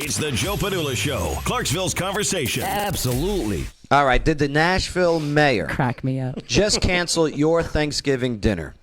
It's the Joe Padula Show, Clarksville's conversation. Absolutely. All right, did the Nashville mayor Crack me up. just cancel your Thanksgiving dinner?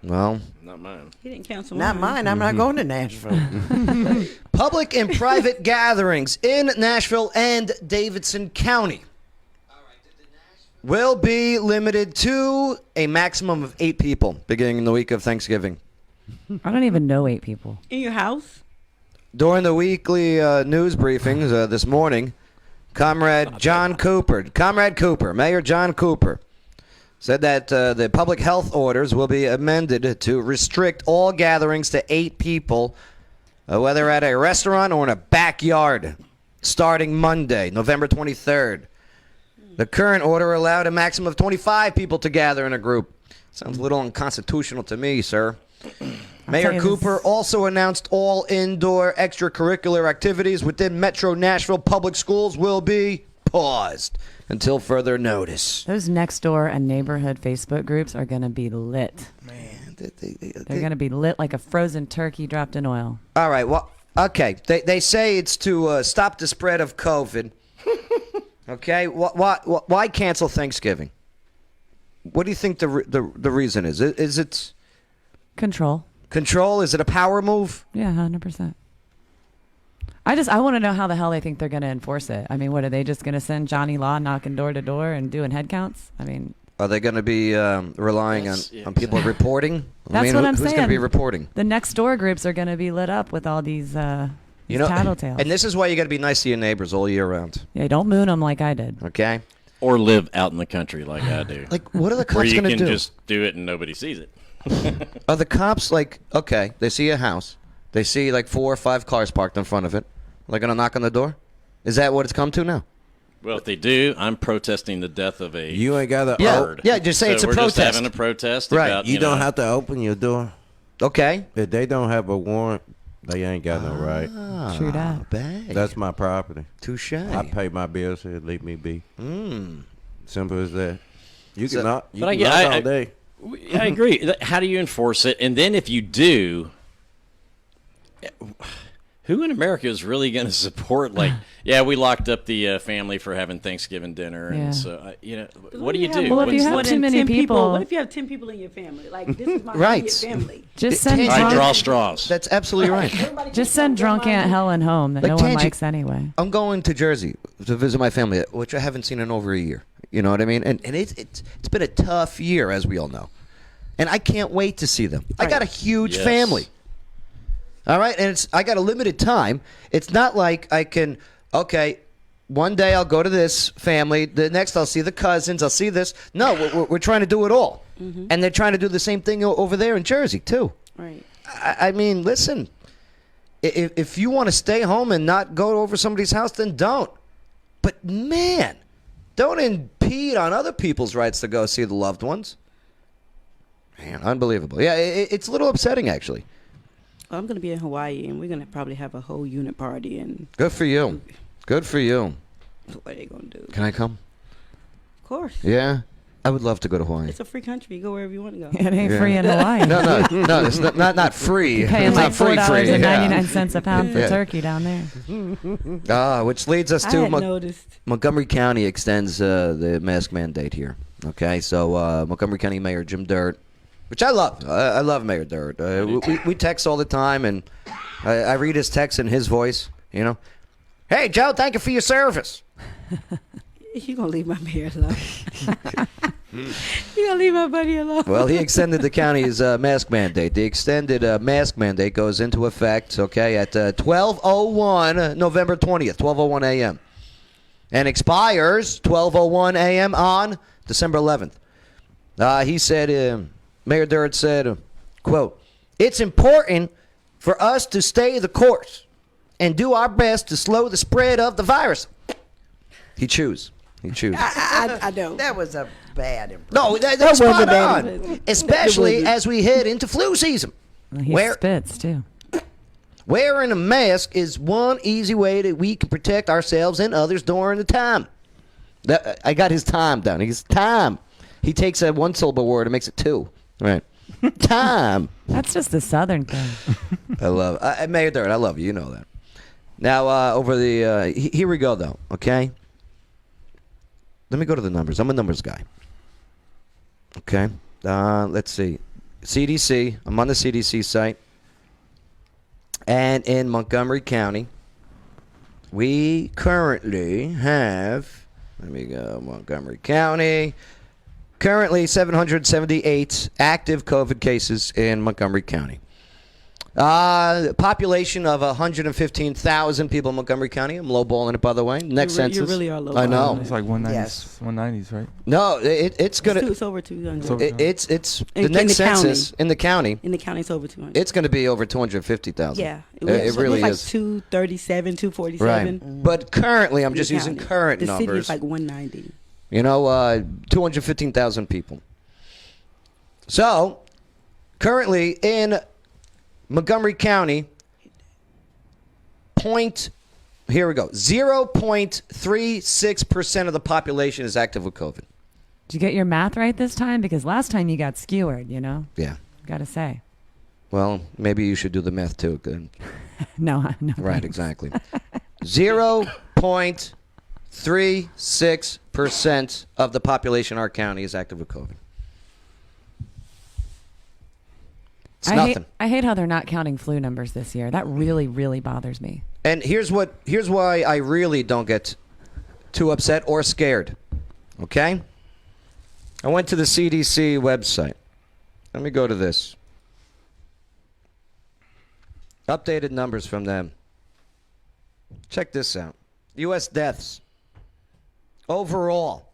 Well, Not mine. He didn't cancel Not mine. I'm not going to Nashville. public and private gatherings in Nashville and Davidson County will be limited to a maximum of 8 people beginning in the week of Thanksgiving. I don't even know 8 people. In your house? During the weekly news briefings this morning, Comrade Cooper, Mayor John Cooper, said that the public health orders will be amended to restrict all gatherings to 8 people, whether at a restaurant or in a backyard, starting Monday, November 23rd. The current order allowed a maximum of 25 people to gather in a group. Sounds a little unconstitutional to me, sir. Mayor Cooper also announced all indoor extracurricular activities within Metro Nashville public schools will be paused until further notice. Those next door and neighborhood Facebook groups are going to be lit. Man, They're going to be lit like a frozen turkey dropped in oil. All right, well, okay. They say it's to stop the spread of COVID. Okay, why cancel Thanksgiving? What do you think the reason is? Is it Control? Is it a power move? Yeah, 100%. I want to know how the hell they think they're going to enforce it. I mean, what are they just going to send Johnny Law knocking door to door and doing head counts? I mean, are they going to be relying on people reporting? That's what I'm who's saying. going to be reporting? The next door groups are going to be lit up with all these tattletales. And this is why you got to be nice to your neighbors all year round. Yeah, don't moon them like I did. Okay. Or live out in the country like I do. Like, what are the Where cops you going to can do? just do it and nobody sees it. Are the cops like, okay, they see a house, they see like 4 or 5 cars parked in front of it, they're going to knock on the door? Is that what it's come to now? Well, if they do, I'm protesting the death of a You ain't got to. bird. Yeah, just say it's a we're protest. just having a protest Right. about, You don't know, have to open your door. Okay. If they don't have a warrant, they ain't got no right. True that. Bang. That's my property. Touche. I pay my bills here. Leave me be. Simple as that. You So- can knock. You But can knock all day. I agree. How do you enforce it? And then if you do, who in America is really going to support, like, yeah, we locked up the family for having Thanksgiving dinner. Yeah. And so, what do you do? Well, if you have More too than many 10 people- What if you have 10 people in your family? Like, this is my Right. immediate family. Just send Tangy- I drunk, draw straws. That's absolutely right. Everybody just can send come drunk to Aunt my- Helen home that Like no one Tangy- likes anyway. I'm going to Jersey to visit my family, which I haven't seen in over a year. You know what I mean? And it's been a tough year, as we all know. And I can't wait to see them. I got a huge Yes. family. All right? And I got a limited time. It's not like I can, okay, one day I'll go to this family. The next I'll see the cousins. I'll see this. No, we're trying to do it all. And they're trying to do the same thing over there in Jersey, too. Right. I mean, listen, if you want to stay home and not go over somebody's house, then don't. But, man, don't impede on other people's rights to go see the loved ones. Man, unbelievable. Yeah, it's a little upsetting, actually. Well, I'm going to be in Hawaii, and we're going to probably have a whole unit party. And Good for you. Good for you. what are they going to do? Can I come? Of course. Yeah? I would love to go to Hawaii. It's a free country. You go wherever you want to go. It ain't Yeah. free in Hawaii. No, it's not free. Paying It's like not free. $4.99 a pound for Yeah. turkey down there. Which leads us I to had noticed. Montgomery County extends the mask mandate here. Okay, so Montgomery County Mayor Jim Dirt, which I love. I love Mayor Dirt. We text all the time, and I read his text in his voice, you know. Hey, Joe, thank you for your service. You're going to leave my mayor alone. You're going to leave my buddy alone. Well, he extended the county's mask mandate. The extended mask mandate goes into effect, okay, at 12:01 November 20th, 12:01 a.m. and expires 12:01 a.m. on December 11th. He said, Mayor Dirt said, quote, "It's important for us to stay the course and do our best to slow the spread of the virus." He chews. I don't. That was a bad impression. No, that's wasn't spot bad. on. Especially It wasn't. as we head into flu season. He spits, too. Wearing a mask is one easy way that we can protect ourselves and others during the time. I got his time down. He's time. He takes a one-syllable word and makes it 2. Right. Time. That's just a Southern thing. I love Mayor Dirt. I love you. You know that. Now, over the here we go though. Okay. Let me go to the numbers. I'm a numbers guy. Okay. Let's see. CDC. I'm on the CDC site. And in Montgomery County, we currently have, let me go, Montgomery County, currently 778 active COVID cases in Montgomery County. Population of 115,000 people in Montgomery County. I'm lowballing it, by the way. Next census. You really are lowballing. I know. It's like 190s, Yes. 190s, right? No, it's going to. It's over 200. It's the In next the census county. in the county. In the county, it's over 200. It's going to be over 250,000. Yeah. It really like is. 237, 247. Right. But currently, I'm in just the using county. current the numbers. city is like 190. 215,000 people. So, currently in Montgomery County, 0.36% of the population is active with COVID. Did you get your math right this time? Because last time you got skewered, you know? Yeah. Gotta say. Well, maybe you should do the math too. Good. No. Right, exactly. 0.36% of the population in our county is active with COVID. It's nothing. I hate how they're not counting flu numbers this year. That really, really bothers me. And here's why I really don't get too upset or scared. Okay? I went to the CDC website. Let me go to this. Updated numbers from them. Check this out. U.S. deaths. Overall.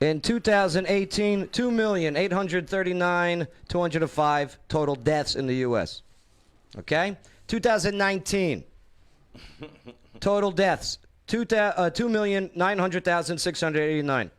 In 2018, 2,839,205 total deaths in the U.S. Okay? 2019, total deaths, 2,900,689.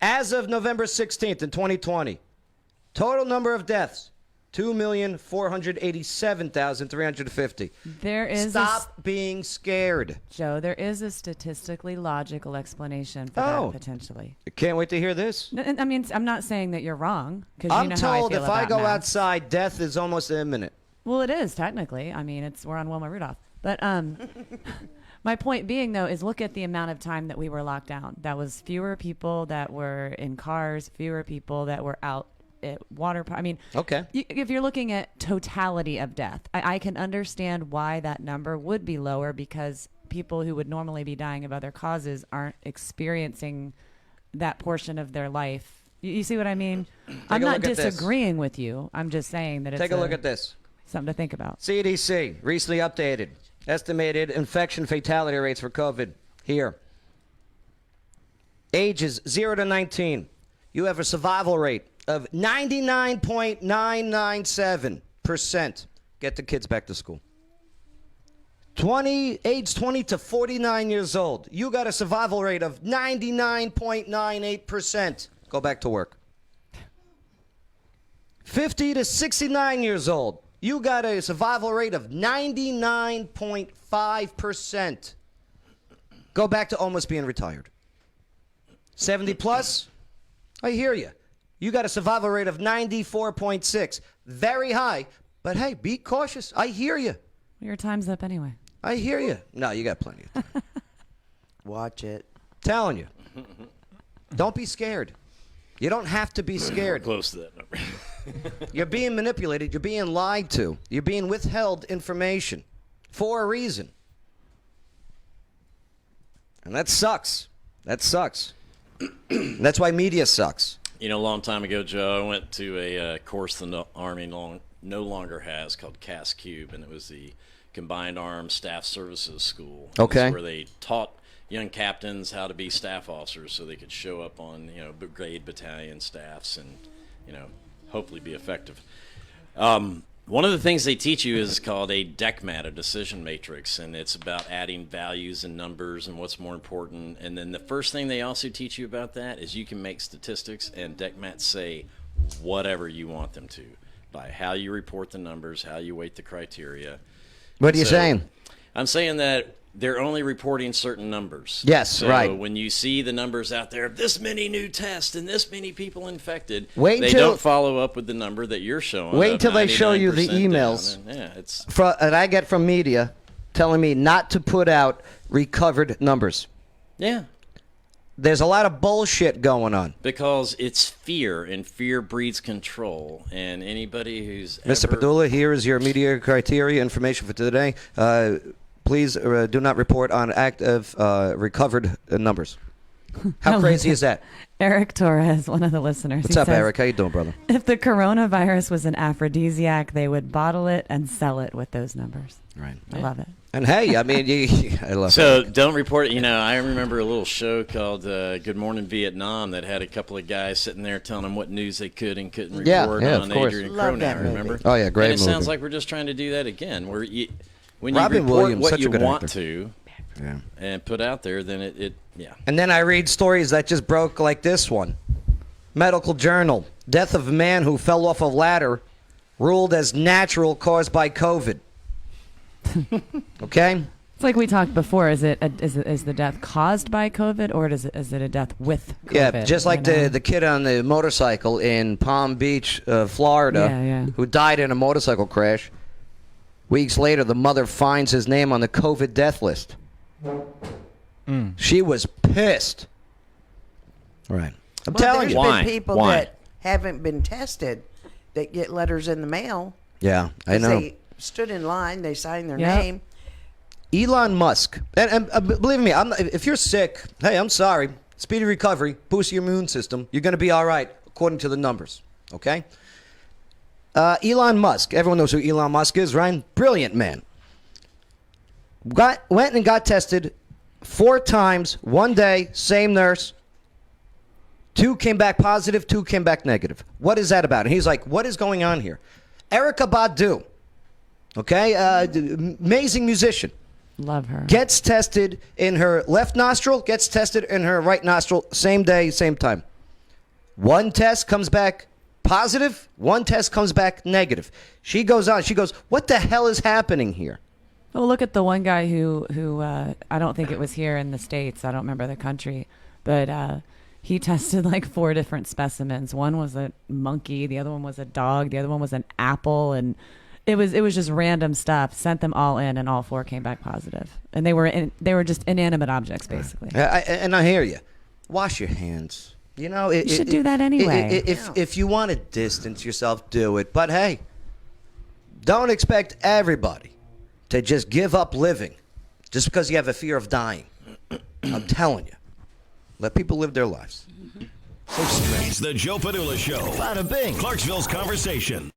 As of November 16th in 2020, total number of deaths, 2,487,350. There is Stop being scared. Joe, there is a statistically logical explanation for that potentially. Can't wait to hear this. I mean, I'm not saying that you're wrong. Because I'm you know how told I feel if I about go masks. outside, death is almost imminent. Well, it is technically. I mean, we're on Wilma Rudolph. But my point being, though, is look at the amount of time that we were locked down. That was fewer people that were in cars, fewer people that were out at water. I mean, okay. If you're looking at totality of death, I can understand why that number would be lower because people who would normally be dying of other causes aren't experiencing that portion of their life. You see what I mean? I'm not disagreeing with you. I'm just saying that it's Take a look at this. Something to think about. CDC recently updated estimated infection fatality rates for COVID here. Ages 0 to 19. You have a survival rate of 99.997%. Get the kids back to school. Age 20 to 49 years old. You got a survival rate of 99.98%. Go back to work. 50 to 69 years old. You got a survival rate of 99.5%. Go back to almost being retired. 70 plus, I hear you. You got a survival rate of 94.6. Very high, but hey, be cautious. I hear you. Your time's up anyway. I hear you. No, you got plenty of time. Watch it. Telling you. Don't be scared. You don't have to be scared. Close to that number. You're being manipulated. You're being lied to. You're being withheld information for a reason. And that sucks. That sucks. That's why media sucks. You know, a long time ago, Joe, I went to a course the Army no longer has called CAS-Cube, and it was the Combined Arms Staff Services School. Okay. It's where they taught young captains how to be staff officers so they could show up on, brigade, battalion staffs and, hopefully be effective. One of the things they teach you is called a DECMAT, a decision matrix, and it's about adding values and numbers and what's more important. And then the first thing they also teach you about that is you can make statistics and DECMAT say whatever you want them to by how you report the numbers, how you weight the criteria. What are you saying? I'm saying that they're only reporting certain numbers. Yes, so right. When you see the numbers out there of this many new tests and this many people infected, Wait they until- don't follow up with the number that you're showing. Wait of until they show you the 99% emails. down. And, yeah, it's that I get from media telling me not to put out recovered numbers. yeah. There's a lot of bullshit going on. Because it's fear, and fear breeds control. And anybody who's Mr. ever, Padula, here is your media criteria information for today. Please do not report on active recovered numbers. How crazy is that? Eric Torres, one of the listeners. What's he up, says, Eric? How you doing, brother? If the coronavirus was an aphrodisiac, they would bottle it and sell it with those numbers. Right. I love it. And hey, I mean, I love So it. don't report it. You know, I remember a little show called Good Morning Vietnam that had a couple of guys sitting there telling them what news they could and couldn't Yeah, report yeah, on of course. Adrian Love that Cronauer, movie. remember? Oh, yeah, great And it sounds movie. like we're just trying to do that again. Where when Robin you report Williams, what such a you good want actor. to Yeah. and put out there, then it yeah. And then I read stories that just broke like this one. Medical Journal. Death of a man who fell off a ladder ruled as natural caused by COVID. Okay? It's like we talked before. Is the death caused by COVID, or is it a death with COVID? Yeah, just like you know? the kid on the motorcycle in Palm Beach, Florida, Yeah, yeah. who died in a motorcycle crash. Weeks later, the mother finds his name on the COVID death list. She was pissed. Right. I'm telling there's you. Why? been people Why? that haven't been tested that get letters in the mail. Yeah, I 'cause know. They stood in line. They signed their Yep. name. Elon Musk, and believe me, if you're sick, hey, I'm sorry. Speedy recovery, boost your immune system. You're going to be all right, according to the numbers. Okay? Elon Musk, everyone knows who Elon Musk is, right? Brilliant man. Went and got tested 4 times, one day, same nurse. 2 came back positive, 2 came back negative. What is that about? And he's like, what is going on here? Erykah Badu, okay, amazing musician. Love her. Gets tested in her left nostril, gets tested in her right nostril, same day, same time. One test comes back positive, one test comes back negative. She goes on, she goes, what the hell is happening here? Well, look at the one guy who I don't think it was here in the States. I don't remember the country, but he tested like 4 different specimens. One was a monkey, the other one was a dog, the other one was an apple, and it was just random stuff. Sent them all in, and all 4 came back positive. And they were just inanimate objects, basically. And I hear you. Wash your hands. You know, You should do that anyway. If you want to distance yourself, do it. But hey, don't expect everybody to just give up living just because you have a fear of dying. I'm telling you. Let people live their lives. So strange. It's the Joe Padula Show. Bada bing. Clarksville's conversation.